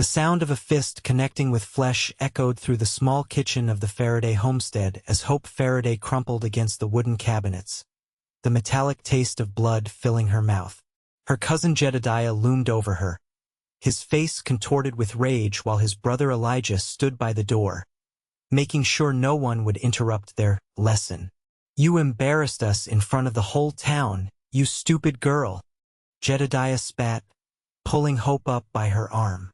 The sound of a fist connecting with flesh echoed through the small kitchen of the Faraday homestead as Hope Faraday crumpled against the wooden cabinets, the metallic taste of blood filling her mouth. Her cousin Jedediah loomed over her, his face contorted with rage while his brother Elijah stood by the door, making sure no one would interrupt their lesson. "You embarrassed us in front of the whole town, you stupid girl," Jedediah spat, pulling Hope up by her arm.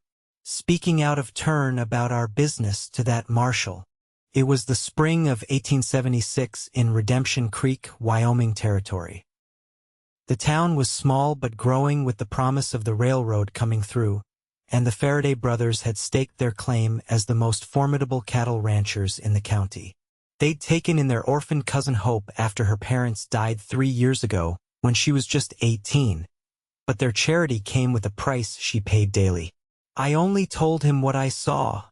"Speaking out of turn about our business to that marshal." It was the spring of 1876 in Redemption Creek, Wyoming territory. The town was small but growing with the promise of the railroad coming through, and the Faraday brothers had staked their claim as the most formidable cattle ranchers in the county. They'd taken in their orphan cousin Hope after her parents died 3 years ago when she was just 18, but their charity came with a price she paid daily. "I only told him what I saw,"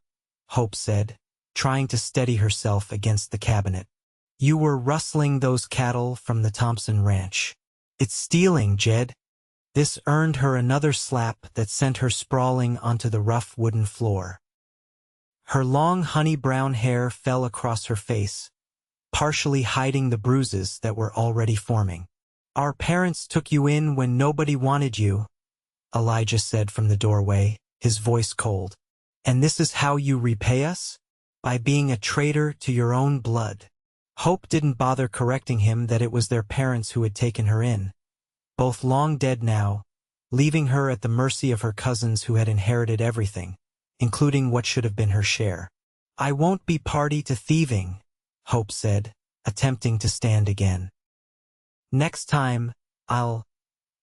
Hope said, trying to steady herself against the cabinet. "You were rustling those cattle from the Thompson ranch." "It's stealing, Jed." This earned her another slap that sent her sprawling onto the rough wooden floor. Her long honey-brown hair fell across her face, partially hiding the bruises that were already forming. "Our parents took you in when nobody wanted you," Elijah said from the doorway, his voice cold. "And this is how you repay us? By being a traitor to your own blood." Hope didn't bother correcting him that it was their parents who had taken her in, both long dead now, leaving her at the mercy of her cousins who had inherited everything, including what should have been her share. "I won't be party to thieving," Hope said, attempting to stand again. "Next time,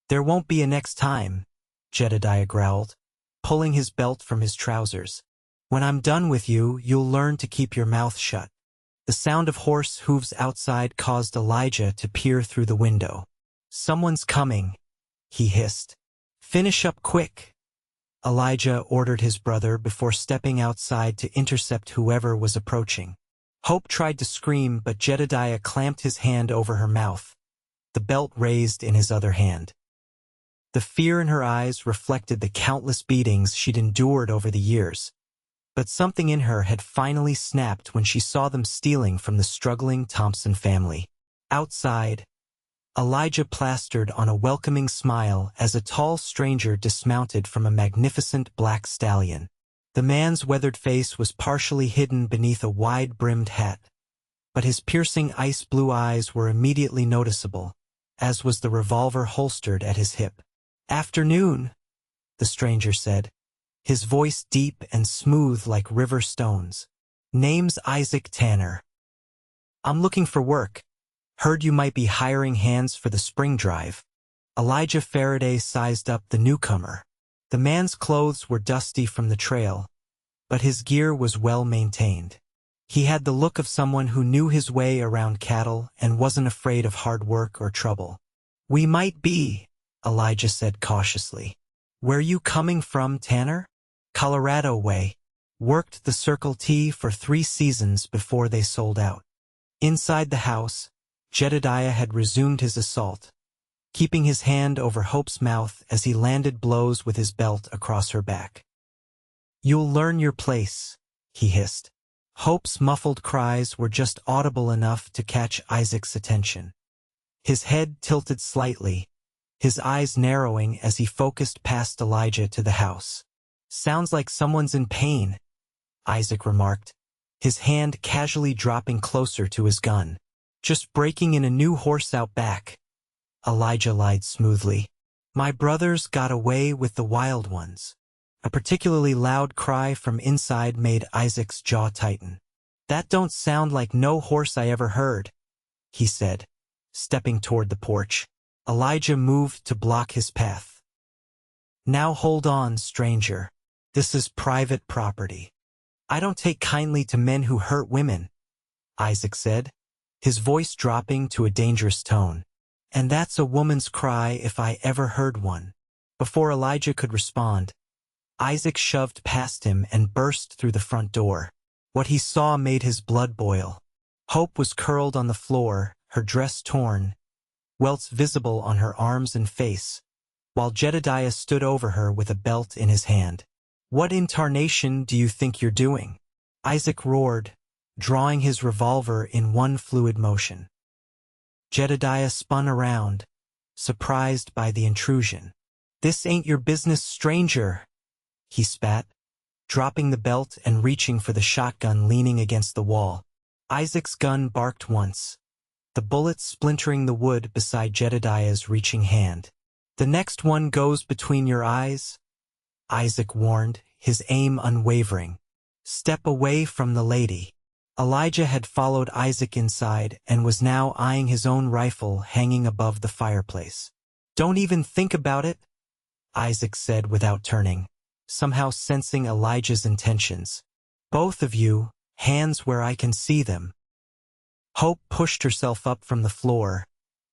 There won't be a next time," Jedediah growled, pulling his belt from his trousers. "When I'm done with you, you'll learn to keep your mouth shut." The sound of horse hooves outside caused Elijah to peer through the window. "Someone's coming," he hissed. "Finish up quick," Elijah ordered his brother before stepping outside to intercept whoever was approaching. Hope tried to scream, but Jedediah clamped his hand over her mouth, the belt raised in his other hand. The fear in her eyes reflected the countless beatings she'd endured over the years, but something in her had finally snapped when she saw them stealing from the struggling Thompson family. Outside, Elijah plastered on a welcoming smile as a tall stranger dismounted from a magnificent black stallion. The man's weathered face was partially hidden beneath a wide-brimmed hat, but his piercing ice-blue eyes were immediately noticeable, as was the revolver holstered at his hip. "Afternoon," the stranger said, his voice deep and smooth like river stones. "Name's Isaac Tanner. I'm looking for work. Heard you might be hiring hands for the spring drive." Elijah Faraday sized up the newcomer. The man's clothes were dusty from the trail, but his gear was well maintained. He had the look of someone who knew his way around cattle and wasn't afraid of hard work or trouble. "We might be," Elijah said cautiously. "Where you coming from, Tanner?" "Colorado way. Worked the Circle T for 3 seasons before they sold out." Inside the house, Jedediah had resumed his assault, keeping his hand over Hope's mouth as he landed blows with his belt across her back. "You'll learn your place," he hissed. Hope's muffled cries were just audible enough to catch Isaac's attention. His head tilted slightly, his eyes narrowing as he focused past Elijah to the house. "Sounds like someone's in pain," Isaac remarked, his hand casually dropping closer to his gun. "Just breaking in a new horse out back," Elijah lied smoothly. "My brothers got away with the wild ones." A particularly loud cry from inside made Isaac's jaw tighten. "That don't sound like no horse I ever heard," he said, stepping toward the porch. Elijah moved to block his path. "Now hold on, stranger. This is private property." "I don't take kindly to men who hurt women," Isaac said, his voice dropping to a dangerous tone. "And that's a woman's cry if I ever heard one." Before Elijah could respond, Isaac shoved past him and burst through the front door. What he saw made his blood boil. Hope was curled on the floor, her dress torn, welts visible on her arms and face, while Jedediah stood over her with a belt in his hand. What in tarnation do you think you're doing? Isaac roared, drawing his revolver in one fluid motion. Jedediah spun around, surprised by the intrusion. "This ain't your business, stranger," he spat, dropping the belt and reaching for the shotgun leaning against the wall. Isaac's gun barked once, the bullet splintering the wood beside Jedediah's reaching hand. "The next one goes between your eyes," Isaac warned, his aim unwavering. "Step away from the lady." Elijah had followed Isaac inside and was now eyeing his own rifle hanging above the fireplace. "Don't even think about it," Isaac said without turning, somehow sensing Elijah's intentions. "Both of you, hands where I can see them." Hope pushed herself up from the floor,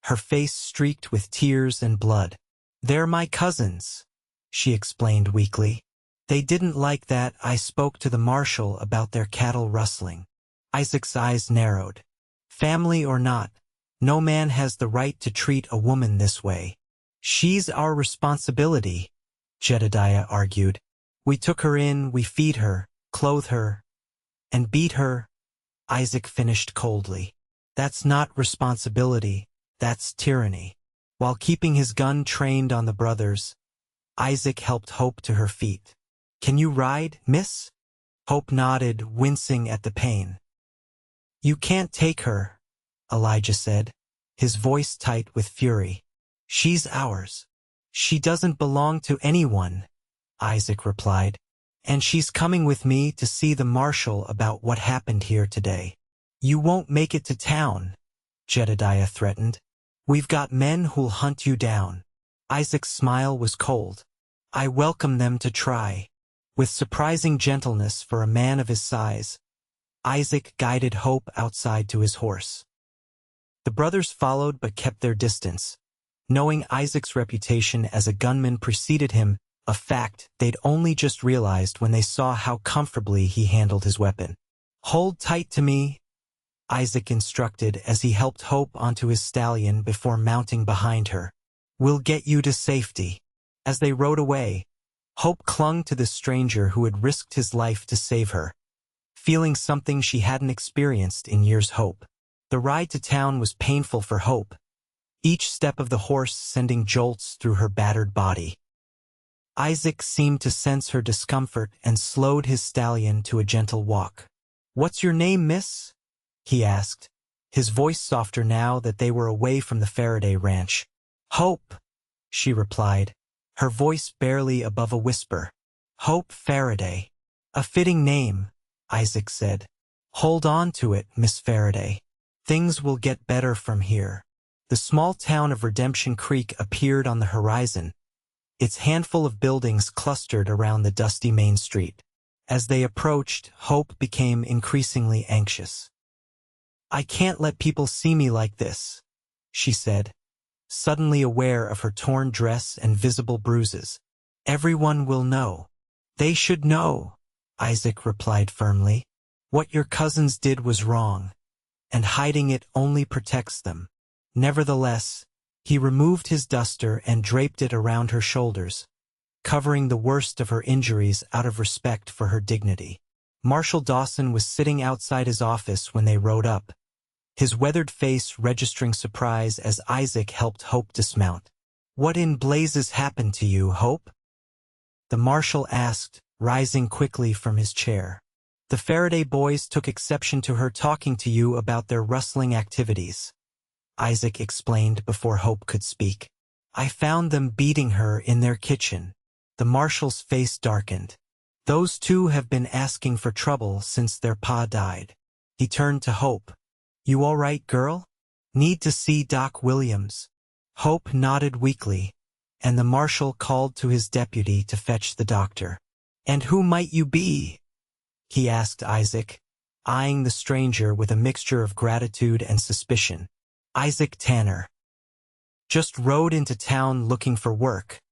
her face streaked with tears and blood. "They're my cousins," she explained weakly. "They didn't like that I spoke to the marshal about their cattle rustling." Isaac's eyes narrowed. "Family or not, no man has the right to treat a woman this way." "She's our responsibility," Jedediah argued. "We took her in, we feed her, clothe her, and beat her," Isaac finished coldly. "That's not responsibility, that's tyranny." While keeping his gun trained on the brothers, Isaac helped Hope to her feet. "Can you ride, miss?" Hope nodded, wincing at the pain. "You can't take her," Elijah said, his voice tight with fury. "She's ours." "She doesn't belong to anyone," Isaac replied. "And she's coming with me to see the marshal about what happened here today." "You won't make it to town," Jedediah threatened. "We've got men who'll hunt you down." Isaac's smile was cold. "I welcome them to try." With surprising gentleness for a man of his size, Isaac guided Hope outside to his horse. The brothers followed but kept their distance, knowing Isaac's reputation as a gunman preceded him, a fact they'd only just realized when they saw how comfortably he handled his weapon. "Hold tight to me," Isaac instructed as he helped Hope onto his stallion before mounting behind her. "We'll get you to safety." As they rode away, Hope clung to the stranger who had risked his life to save her, feeling something she hadn't experienced in years. The ride to town was painful for Hope, each step of the horse sending jolts through her battered body. Isaac seemed to sense her discomfort and slowed his stallion to a gentle walk. "What's your name, miss?" he asked, his voice softer now that they were away from the Faraday ranch. "Hope," she replied, her voice barely above a whisper. "Hope Faraday. A fitting name," Isaac said. "Hold on to it, Miss Faraday. Things will get better from here." The small town of Redemption Creek appeared on the horizon, its handful of buildings clustered around the dusty main street. As they approached, Hope became increasingly anxious. "I can't let people see me like this," she said, suddenly aware of her torn dress and visible bruises. "Everyone will know." "They should know," Isaac replied firmly. "What your cousins did was wrong, and hiding it only protects them." Nevertheless, he removed his duster and draped it around her shoulders, covering the worst of her injuries out of respect for her dignity. Marshal Dawson was sitting outside his office when they rode up, his weathered face registering surprise as Isaac helped Hope dismount. "What in blazes happened to you, Hope?" the marshal asked, rising quickly from his chair. "The Faraday boys took exception to her talking to you about their rustling activities," Isaac explained before Hope could speak. "I found them beating her in their kitchen." The marshal's face darkened. "Those two have been asking for trouble since their pa died." He turned to Hope. "You all right, girl? Need to see Doc Williams?" Hope nodded weakly, and the marshal called to his deputy to fetch the doctor. "And who might you be?" he asked Isaac, eyeing the stranger with a mixture of gratitude and suspicion. "Isaac Tanner. Just rode into town looking for work."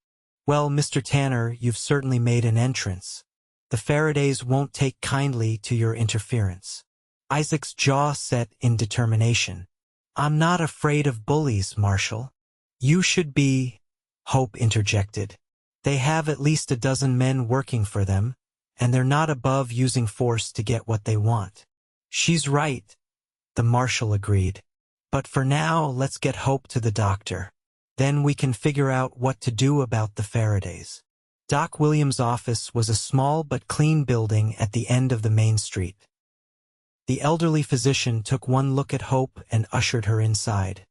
"Well, Mr. Tanner, you've certainly made an entrance. The Faradays won't take kindly to your interference." Isaac's jaw set in determination. "I'm not afraid of bullies, Marshal." "You should be," Hope interjected. They have at least a dozen men working for them, and they're not above using force to get what they want. She's right, the marshal agreed. But for now, let's get Hope to the doctor. Then we can figure out what to do about the Faradays. Doc Williams' office was a small but clean building at the end of the main street. The elderly physician took one look at Hope and ushered her inside,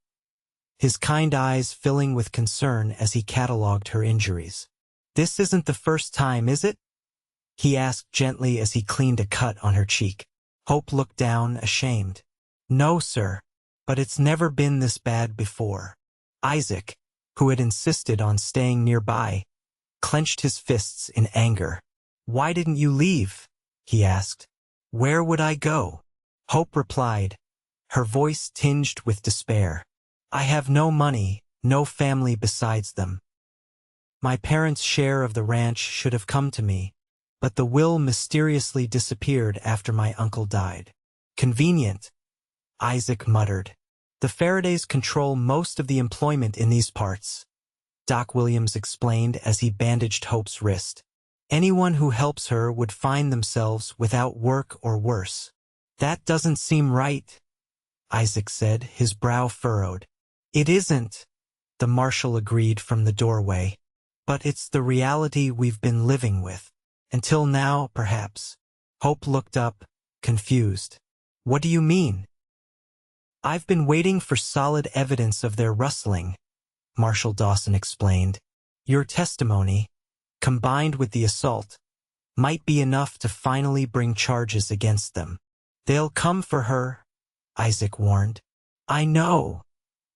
his kind eyes filling with concern as he catalogued her injuries. "This isn't the first time, is it?" he asked gently as he cleaned a cut on her cheek. Hope looked down, ashamed. "No, sir, but it's never been this bad before." Isaac, who had insisted on staying nearby, clenched his fists in anger. "Why didn't you leave?" he asked. "Where would I go?" Hope replied, her voice tinged with despair. "I have no money, no family besides them. My parents' share of the ranch should have come to me, but the will mysteriously disappeared after my uncle died." "Convenient," Isaac muttered. "The Faradays control most of the employment in these parts," Doc Williams explained as he bandaged Hope's wrist. "Anyone who helps her would find themselves without work or worse." "That doesn't seem right," Isaac said, his brow furrowed. "It isn't," the marshal agreed from the doorway. "But it's the reality we've been living with. Until now, perhaps." Hope looked up, confused. "What do you mean?" "I've been waiting for solid evidence of their rustling," Marshal Dawson explained. "Your testimony, combined with the assault, might be enough to finally bring charges against them." "They'll come for her," Isaac warned. "I know,"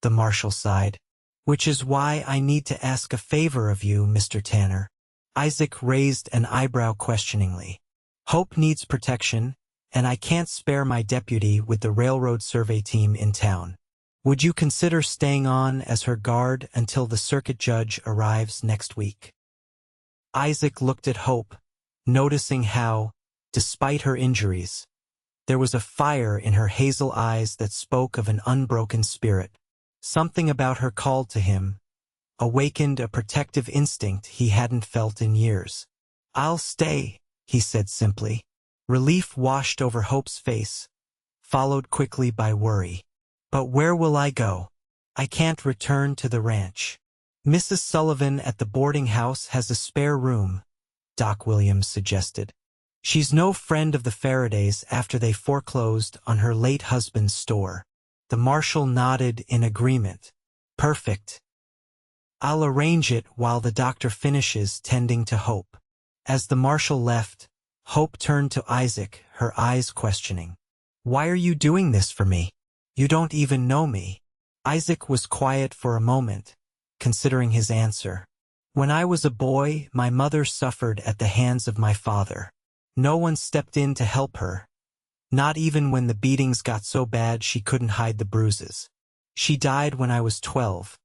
the marshal sighed. "Which is why I need to ask a favor of you, Mr. Tanner." Isaac raised an eyebrow questioningly. "Hope needs protection, and I can't spare my deputy with the railroad survey team in town. Would you consider staying on as her guard until the circuit judge arrives next week?" Isaac looked at Hope, noticing how, despite her injuries, there was a fire in her hazel eyes that spoke of an unbroken spirit. Something about her called to him, awakened a protective instinct he hadn't felt in years. "I'll stay," he said simply. Relief washed over Hope's face, followed quickly by worry. "But where will I go? I can't return to the ranch." "Mrs. Sullivan at the boarding house has a spare room," Doc Williams suggested. "She's no friend of the Faradays after they foreclosed on her late husband's store." The marshal nodded in agreement. "Perfect. I'll arrange it while the doctor finishes tending to Hope." As the marshal left, Hope turned to Isaac, her eyes questioning. "Why are you doing this for me? You don't even know me." Isaac was quiet for a moment, considering his answer. "When I was a boy, my mother suffered at the hands of my father. No one stepped in to help her, not even when the beatings got so bad she couldn't hide the bruises. She died when I was 12,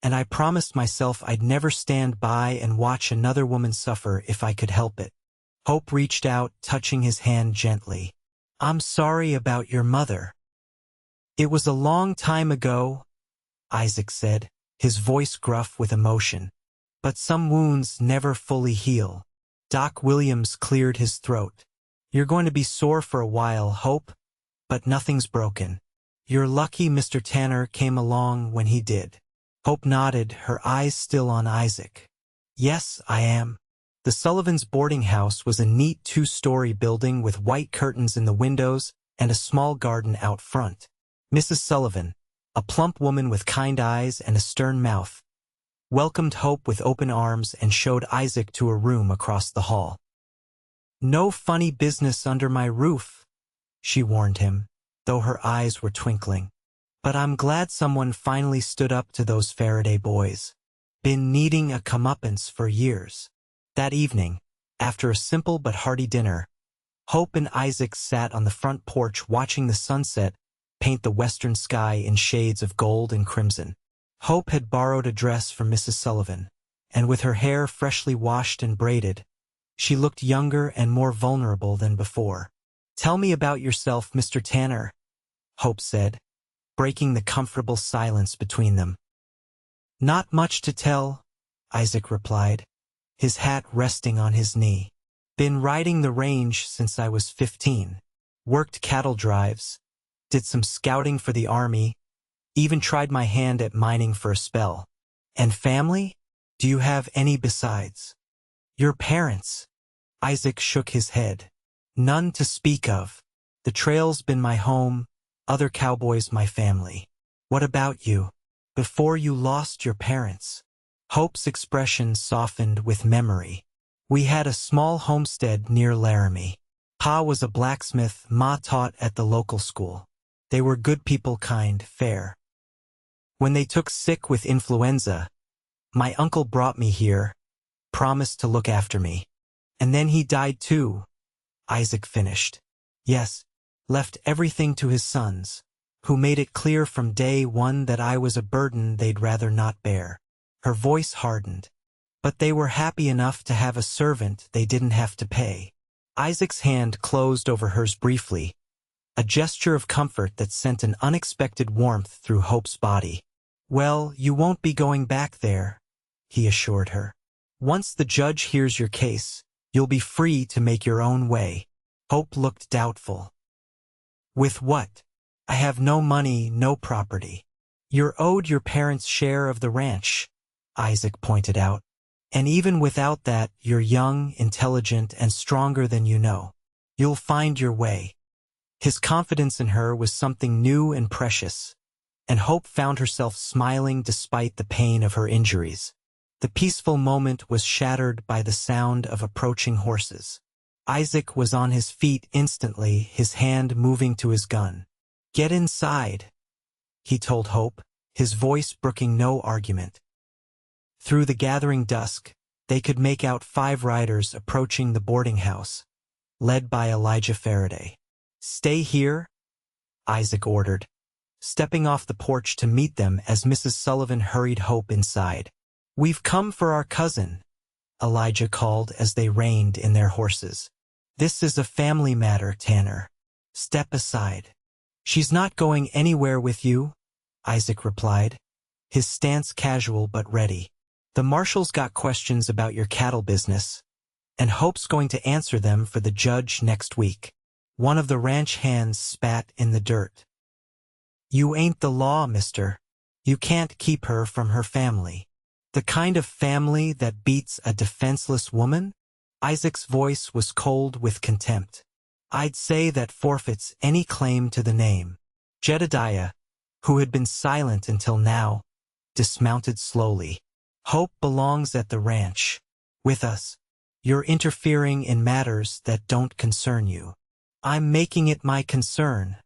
and I promised myself I'd never stand by and watch another woman suffer if I could help it." Hope reached out, touching his hand gently. "I'm sorry about your mother." "It was a long time ago," Isaac said, his voice gruff with emotion. "But some wounds never fully heal." Doc Williams cleared his throat. "You're going to be sore for a while, Hope, but nothing's broken. You're lucky Mr. Tanner came along when he did." Hope nodded, her eyes still on Isaac. "Yes, I am." The Sullivans' boarding house was a neat two-story building with white curtains in the windows and a small garden out front. Mrs. Sullivan, a plump woman with kind eyes and a stern mouth, welcomed Hope with open arms and showed Isaac to a room across the hall. "No funny business under my roof," she warned him, though her eyes were twinkling. "But I'm glad someone finally stood up to those Faraday boys. Been needing a comeuppance for years." That evening, after a simple but hearty dinner, Hope and Isaac sat on the front porch watching the sunset paint the western sky in shades of gold and crimson. Hope had borrowed a dress from Mrs. Sullivan, and with her hair freshly washed and braided, she looked younger and more vulnerable than before. "Tell me about yourself, Mr. Tanner," Hope said, breaking the comfortable silence between them. "Not much to tell," Isaac replied, his hat resting on his knee. Been riding the range since I was 15. Worked cattle drives. Did some scouting for the army. Even tried my hand at mining for a spell. And family? Do you have any besides? Your parents? Isaac shook his head. None to speak of. The trail's been my home, other cowboys my family. What about you? Before you lost your parents? Hope's expression softened with memory. We had a small homestead near Laramie. Pa was a blacksmith, Ma taught at the local school. They were good people, kind, fair. When they took sick with influenza, my uncle brought me here, promised to look after me. And then he died too, Isaac finished. Yes, left everything to his sons, who made it clear from day one that I was a burden they'd rather not bear. Her voice hardened. But they were happy enough to have a servant they didn't have to pay. Isaac's hand closed over hers briefly, a gesture of comfort that sent an unexpected warmth through Hope's body. Well, you won't be going back there, he assured her. Once the judge hears your case, you'll be free to make your own way. Hope looked doubtful. With what? I have no money, no property. You're owed your parents' share of the ranch, Isaac pointed out. And even without that, you're young, intelligent, and stronger than you know. You'll find your way. His confidence in her was something new and precious, and Hope found herself smiling despite the pain of her injuries. The peaceful moment was shattered by the sound of approaching horses. Isaac was on his feet instantly, his hand moving to his gun. Get inside, he told Hope, his voice brooking no argument. Through the gathering dusk, they could make out 5 riders approaching the boarding house, led by Elijah Faraday. Stay here, Isaac ordered, stepping off the porch to meet them as Mrs. Sullivan hurried Hope inside. We've come for our cousin, Elijah called as they reined in their horses. This is a family matter, Tanner. Step aside. She's not going anywhere with you, Isaac replied, his stance casual but ready. The marshal's got questions about your cattle business, and Hope's going to answer them for the judge next week. One of the ranch hands spat in the dirt. You ain't the law, mister. You can't keep her from her family. The kind of family that beats a defenseless woman? Isaac's voice was cold with contempt. I'd say that forfeits any claim to the name. Jedediah, who had been silent until now, dismounted slowly. Hope belongs at the ranch, with us. You're interfering in matters that don't concern you. I'm making it my concern,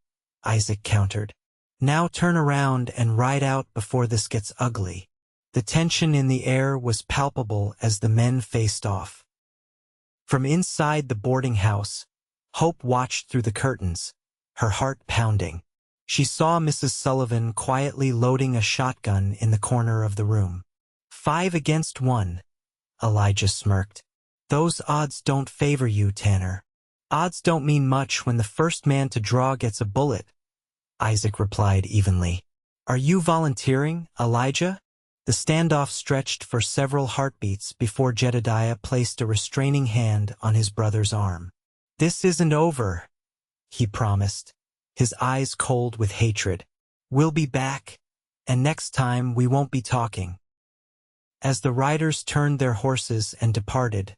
Isaac countered. Now turn around and ride out before this gets ugly. The tension in the air was palpable as the men faced off. From inside the boarding house, Hope watched through the curtains, her heart pounding. She saw Mrs. Sullivan quietly loading a shotgun in the corner of the room. 5 against 1, Elijah smirked. Those odds don't favor you, Tanner. Odds don't mean much when the first man to draw gets a bullet, Isaac replied evenly. Are you volunteering, Elijah? The standoff stretched for several heartbeats before Jedediah placed a restraining hand on his brother's arm. This isn't over, he promised, his eyes cold with hatred. We'll be back, and next time we won't be talking. As the riders turned their horses and departed,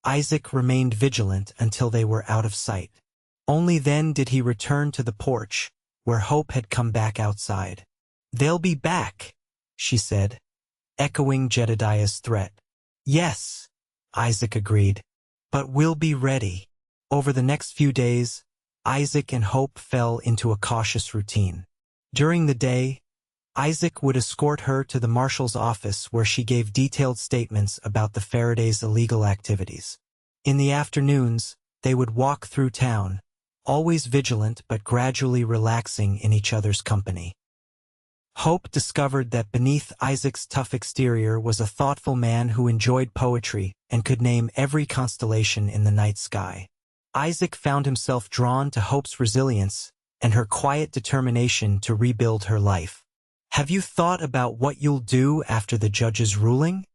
Isaac remained vigilant until they were out of sight. Only then did he return to the porch, where Hope had come back outside. They'll be back, she said, echoing Jedediah's threat. Yes, Isaac agreed, but we'll be ready. Over the next few days, Isaac and Hope fell into a cautious routine. During the day, Isaac would escort her to the marshal's office where she gave detailed statements about the Faraday's illegal activities. In the afternoons, they would walk through town, always vigilant but gradually relaxing in each other's company. Hope discovered that beneath Isaac's tough exterior was a thoughtful man who enjoyed poetry and could name every constellation in the night sky. Isaac found himself drawn to Hope's resilience and her quiet determination to rebuild her life. Have you thought about what you'll do after the judge's ruling?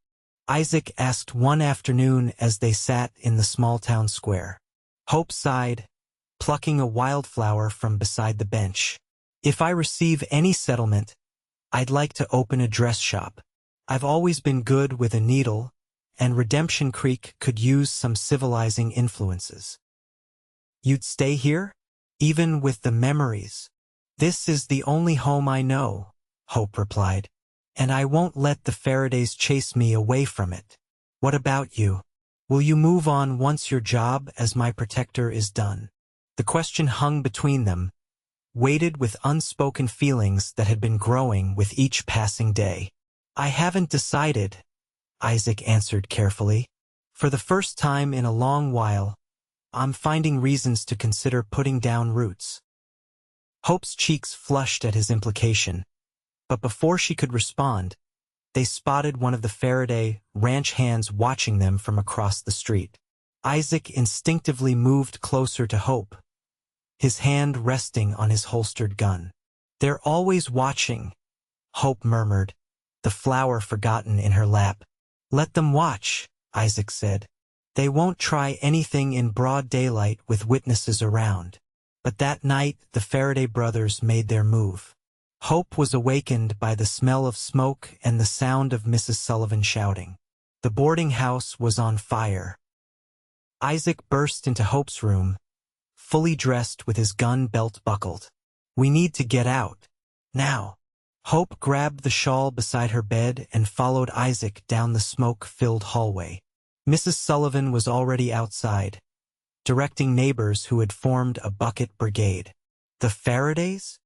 Isaac asked one afternoon as they sat in the small town square. Hope sighed, plucking a wildflower from beside the bench. If I receive any settlement, I'd like to open a dress shop. I've always been good with a needle, and Redemption Creek could use some civilizing influences. You'd stay here? Even with the memories? This is the only home I know, Hope replied. And I won't let the Faradays chase me away from it. What about you? Will you move on once your job as my protector is done? The question hung between them, weighted with unspoken feelings that had been growing with each passing day. I haven't decided, Isaac answered carefully. For the first time in a long while, I'm finding reasons to consider putting down roots. Hope's cheeks flushed at his implication, but before she could respond, they spotted one of the Faraday ranch hands watching them from across the street. Isaac instinctively moved closer to Hope, his hand resting on his holstered gun. They're always watching, Hope murmured, the flower forgotten in her lap. Let them watch, Isaac said. They won't try anything in broad daylight with witnesses around. But that night the Faraday brothers made their move. Hope was awakened by the smell of smoke and the sound of Mrs. Sullivan shouting. The boarding house was on fire. Isaac burst into Hope's room, fully dressed with his gun belt buckled. We need to get out. Now. Hope grabbed the shawl beside her bed and followed Isaac down the smoke-filled hallway. Mrs. Sullivan was already outside, directing neighbors who had formed a bucket brigade. The Faradays?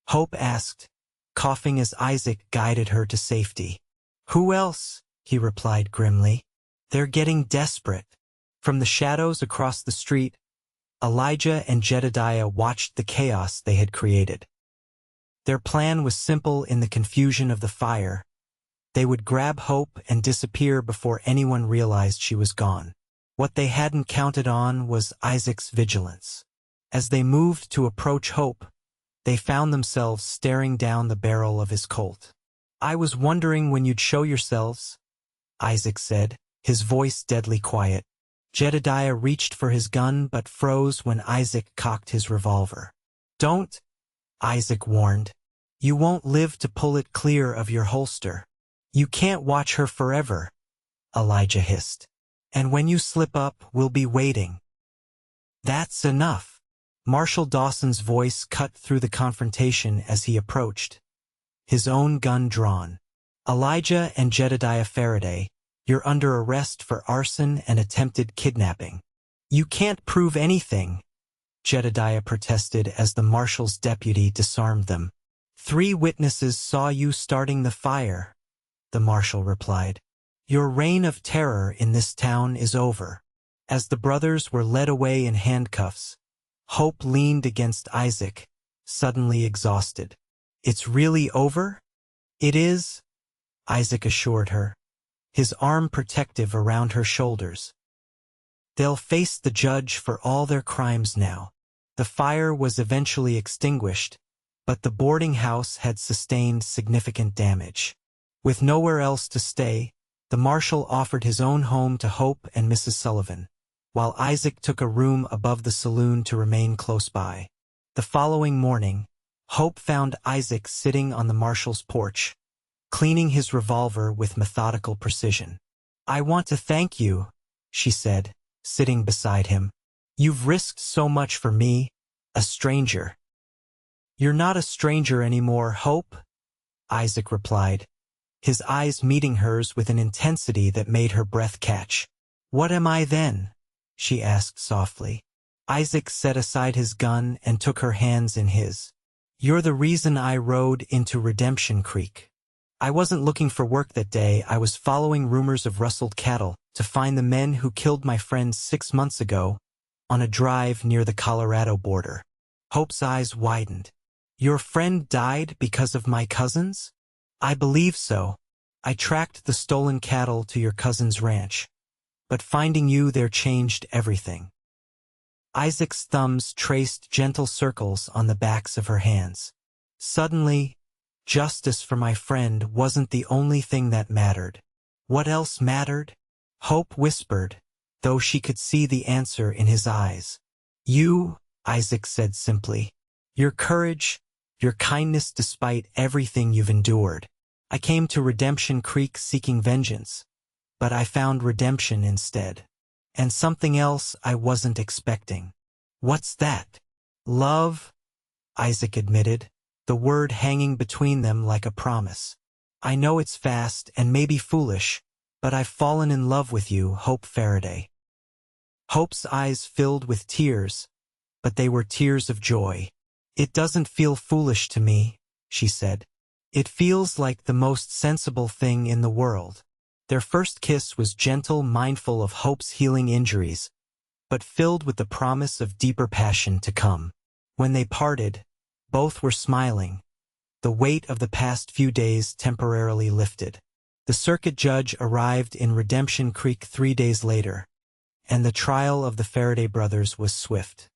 Hope asked, coughing as Isaac guided her to safety. Who else? He replied grimly. They're getting desperate. From the shadows across the street, Elijah and Jedediah watched the chaos they had created. Their plan was simple in the confusion of the fire. They would grab Hope and disappear before anyone realized she was gone. What they hadn't counted on was Isaac's vigilance. As they moved to approach Hope, they found themselves staring down the barrel of his Colt. I was wondering when you'd show yourselves, Isaac said, his voice deadly quiet. Jedediah reached for his gun but froze when Isaac cocked his revolver. Don't, Isaac warned. You won't live to pull it clear of your holster. You can't watch her forever, Elijah hissed. And when you slip up, we'll be waiting. That's enough. Marshal Dawson's voice cut through the confrontation as he approached, his own gun drawn. Elijah and Jedediah Faraday, you're under arrest for arson and attempted kidnapping. You can't prove anything, Jedediah protested as the marshal's deputy disarmed them. 3 witnesses saw you starting the fire, the marshal replied. Your reign of terror in this town is over. As the brothers were led away in handcuffs, Hope leaned against Isaac, suddenly exhausted. It's really over? It is, Isaac assured her, his arm protective around her shoulders. They'll face the judge for all their crimes now. The fire was eventually extinguished, but the boarding house had sustained significant damage. With nowhere else to stay, the marshal offered his own home to Hope and Mrs. Sullivan, while Isaac took a room above the saloon to remain close by. The following morning, Hope found Isaac sitting on the marshal's porch, cleaning his revolver with methodical precision. I want to thank you, she said, sitting beside him. You've risked so much for me, a stranger. You're not a stranger anymore, Hope, Isaac replied, his eyes meeting hers with an intensity that made her breath catch. What am I then? She asked softly. Isaac set aside his gun and took her hands in his. You're the reason I rode into Redemption Creek. I wasn't looking for work that day. I was following rumors of rustled cattle to find the men who killed my friends 6 months ago on a drive near the Colorado border. Hope's eyes widened. Your friend died because of my cousins? I believe so. I tracked the stolen cattle to your cousin's ranch, but finding you there changed everything. Isaac's thumbs traced gentle circles on the backs of her hands. Suddenly, justice for my friend wasn't the only thing that mattered. What else mattered? Hope whispered, though she could see the answer in his eyes. You, Isaac said simply. Your courage, your kindness despite everything you've endured. I came to Redemption Creek seeking vengeance, but I found redemption instead. And something else I wasn't expecting. What's that? Love, Isaac admitted, the word hanging between them like a promise. I know it's fast and maybe foolish, but I've fallen in love with you, Hope Faraday. Hope's eyes filled with tears, but they were tears of joy. It doesn't feel foolish to me, she said. It feels like the most sensible thing in the world. Their first kiss was gentle, mindful of Hope's healing injuries, but filled with the promise of deeper passion to come. When they parted, both were smiling. The weight of the past few days temporarily lifted. The circuit judge arrived in Redemption Creek 3 days later, and the trial of the Faraday brothers was swift.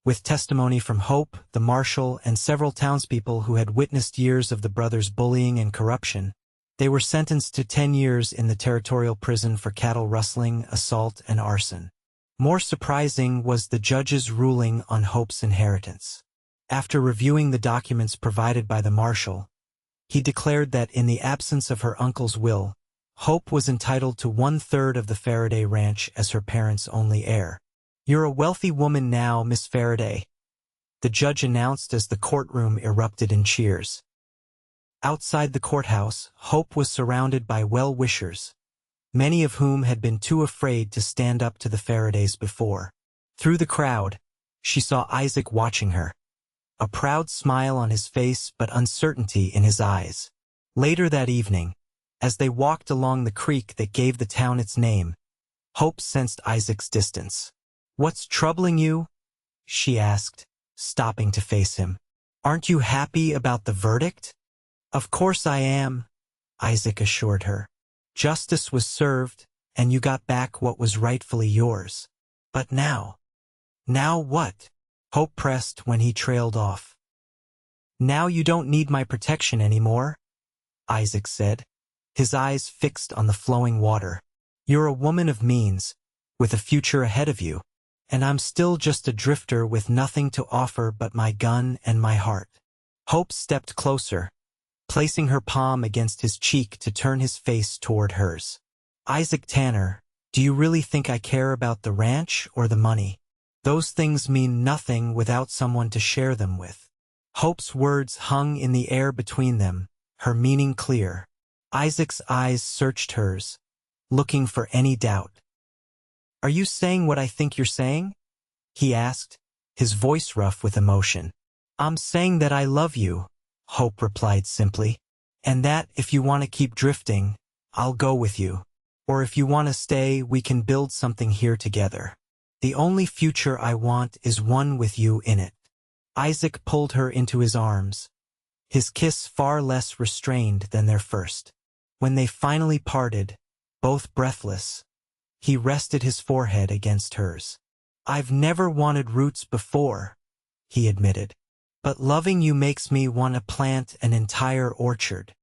With testimony from Hope, the marshal, and several townspeople who had witnessed years of the brothers' bullying and corruption, they were sentenced to 10 years in the territorial prison for cattle rustling, assault, and arson. More surprising was the judge's ruling on Hope's inheritance. After reviewing the documents provided by the marshal, he declared that in the absence of her uncle's will, Hope was entitled to 1/3 of the Faraday ranch as her parents' only heir. You're a wealthy woman now, Miss Faraday, the judge announced as the courtroom erupted in cheers. Outside the courthouse, Hope was surrounded by well-wishers, many of whom had been too afraid to stand up to the Faradays before. Through the crowd, she saw Isaac watching her, a proud smile on his face but uncertainty in his eyes. Later that evening, as they walked along the creek that gave the town its name, Hope sensed Isaac's distance. What's troubling you? She asked, stopping to face him. Aren't you happy about the verdict? Of course I am, Isaac assured her. Justice was served, and you got back what was rightfully yours. But now? Now what? Hope pressed when he trailed off. Now you don't need my protection anymore, Isaac said, his eyes fixed on the flowing water. You're a woman of means, with a future ahead of you, and I'm still just a drifter with nothing to offer but my gun and my heart. Hope stepped closer, placing her palm against his cheek to turn his face toward hers. Isaac Tanner, do you really think I care about the ranch or the money? Those things mean nothing without someone to share them with. Hope's words hung in the air between them, her meaning clear. Isaac's eyes searched hers, looking for any doubt. Are you saying what I think you're saying? He asked, his voice rough with emotion. I'm saying that I love you, Hope replied simply, and that if you want to keep drifting, I'll go with you. Or if you want to stay, we can build something here together. The only future I want is one with you in it. Isaac pulled her into his arms, his kiss far less restrained than their first. When they finally parted, both breathless, he rested his forehead against hers. I've never wanted roots before, he admitted, but loving you makes me want to plant an entire orchard.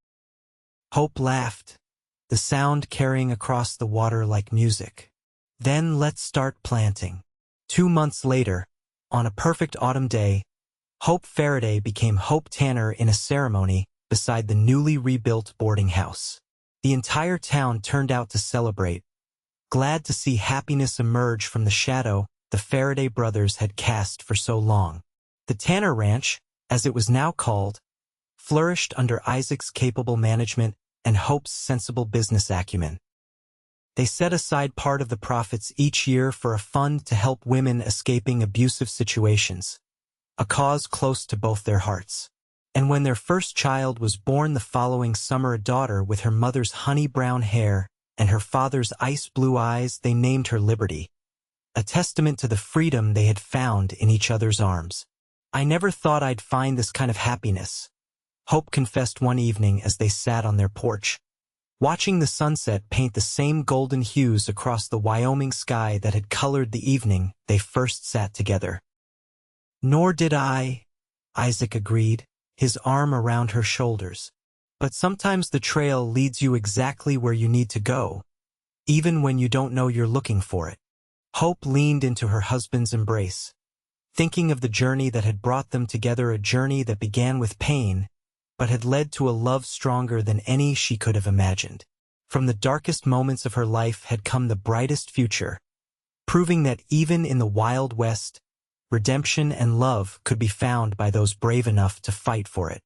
Hope laughed, the sound carrying across the water like music. Then let's start planting. 2 months later, on a perfect autumn day, Hope Faraday became Hope Tanner in a ceremony beside the newly rebuilt boarding house. The entire town turned out to celebrate, glad to see happiness emerge from the shadow the Faraday brothers had cast for so long. The Tanner Ranch, as it was now called, flourished under Isaac's capable management and Hope's sensible business acumen. They set aside part of the profits each year for a fund to help women escaping abusive situations, a cause close to both their hearts. And when their first child was born the following summer, a daughter with her mother's honey-brown hair and her father's ice-blue eyes, they named her Liberty, a testament to the freedom they had found in each other's arms. I never thought I'd find this kind of happiness, Hope confessed one evening as they sat on their porch, watching the sunset paint the same golden hues across the Wyoming sky that had colored the evening they first sat together. Nor did I, Isaac agreed, his arm around her shoulders. But sometimes the trail leads you exactly where you need to go, even when you don't know you're looking for it. Hope leaned into her husband's embrace, thinking of the journey that had brought them together, a journey that began with pain, but had led to a love stronger than any she could have imagined. From the darkest moments of her life had come the brightest future, proving that even in the Wild West, redemption and love could be found by those brave enough to fight for it.